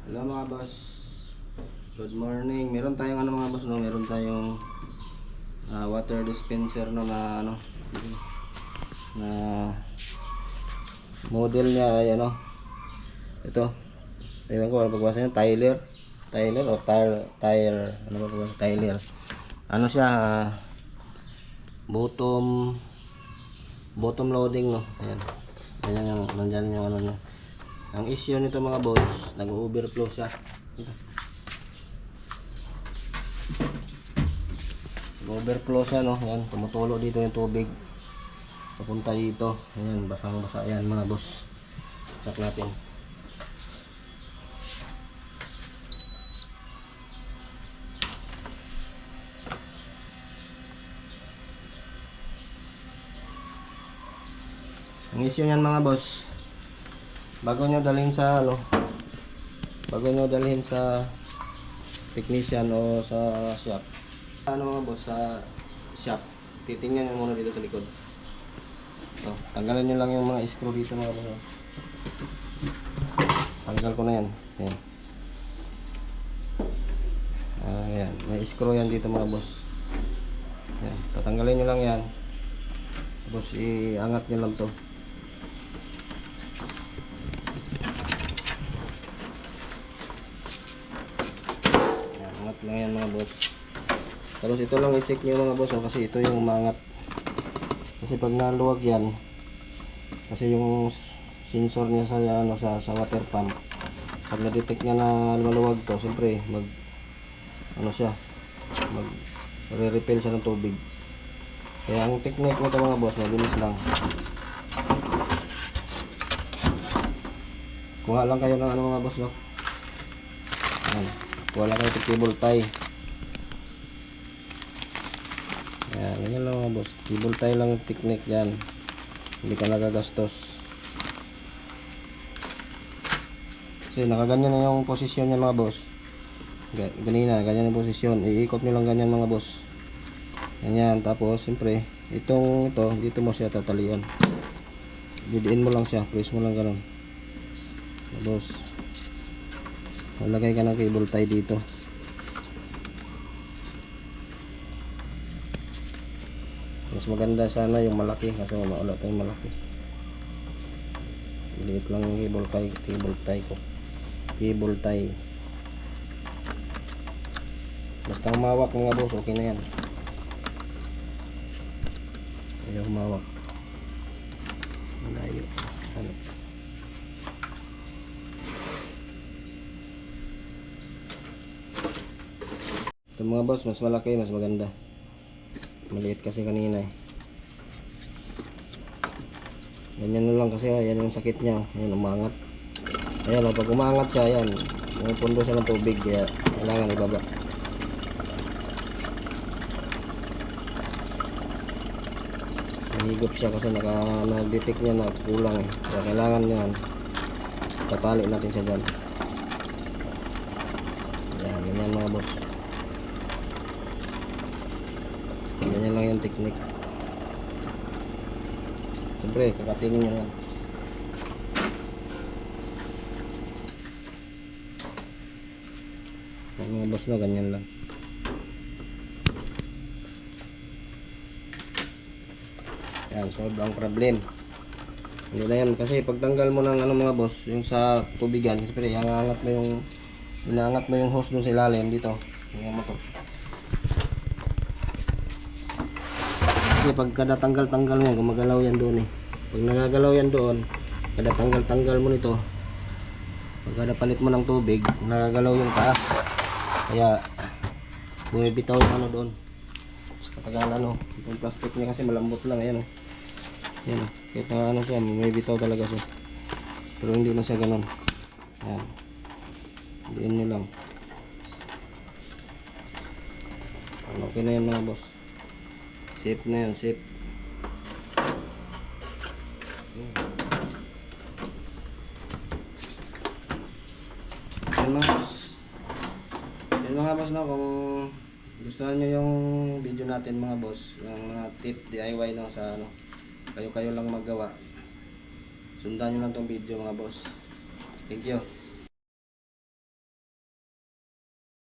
Hello mga boss. Good morning. Meron tayong mga boss no, meron tayong water dispenser no na na model niya ay ito. Tingnan ko ano pagbasa niya, Tyler o tire, ano ba pagbasa? Tyler. Ano siya, bottom loading no. Ayan. Ayan yung nandiyan yung ano niya. Ang issue nito mga boss, nag-overflow siya. Nag-overflow siya no. Ayan, tumutulo dito yung tubig. Papunta dito. Ayan, basang-basa yan mga boss. Check natin. Ang issue niyan mga boss, bago nyo dalhin sa technician o sa shop, mga boss, sa shop, titingnan nyo muna dito sa likod. Tanggalin nyo lang yung mga screw dito mga boss. Tanggal ko na yan. Ayan. Ayan, may screw yan dito mga boss. Ayan. Tatanggalin nyo lang yan, tapos iangat nyo lang to. Angat lang yan mga boss. Tapos ito lang i-check nyo mga boss kasi ito yung umangat. Kasi pag naluwag yan, kasi yung sensor niya sa water pump, pag na-detect niya na maluwag to, siyempre mag re-refill siya ng tubig. Kaya ang technique nito mga boss, mabilis lang. Kuha lang kayo ng mga boss no. Ayan. Kuha lang kayo ng cable tie. Ayan, ganyan lang mga boss. Cable tie lang yung technique yan. Hindi ka nagagastos. Kasi nakaganyan na yung posisyon niya mga boss. Ganina, ganyan yung posisyon. Iikot nyo lang ganyan mga boss. Ganyan, tapos siyempre ito dito mo siya tatalian. Didiin mo lang siya, press mo lang ganun. Tapos malagay ka ng cable tie dito. Mas maganda sana yung malaki kasi wala tayong malaki. Liit lang yung cable tie. Basta humawak mga boss, okay na yan. Ayaw humawak. Malayo. Ano? Ito mga boss, mas malaki, mas maganda. Maliit kasi kanina eh. Ganyan na lang kasi yan yung sakit niya. Ayan, umangat. Ayan, pag umangat siya, ayan, pundo siya ng tubig, kaya kailangan ibaba. Higop siya kasi na-detect niya na kulang eh. Kaya kailangan yan, tatali natin siya dyan. Ayan, ganyan mga boss. Ganyan lang yung technique. Siyempre, kakatingin nyo yan. Mga boss na, ganyan lang. Yan, solve ang problem. Hindi na yan kasi pagtanggal mo ng mga boss, yung sa tubigan, siyempre inaangat mo yung hose dun sa ilalim dito. Tingnan mo to. Kasi pag kada tanggal mo, gumagalaw yan doon eh. Pag nagagalaw yan doon, kada tanggal mo nito, pag kada palit mo ng tubig, nagagalaw yung taas. Kaya bumibitaw yung doon. Sa katagalan yung plastic niya kasi malambot lang, ayan yan kahit na siya, may bitaw talaga siya, pero hindi na siya ganun. Ayan, diin nyo lang. Okay na yan mga boss, safe na yan, safe. Yan mga boss no, kung gusto nyo yung video natin mga boss, yung mga tip DIY no, sa kayo lang magawa, sundan nyo lang tong video mga boss. Thank you.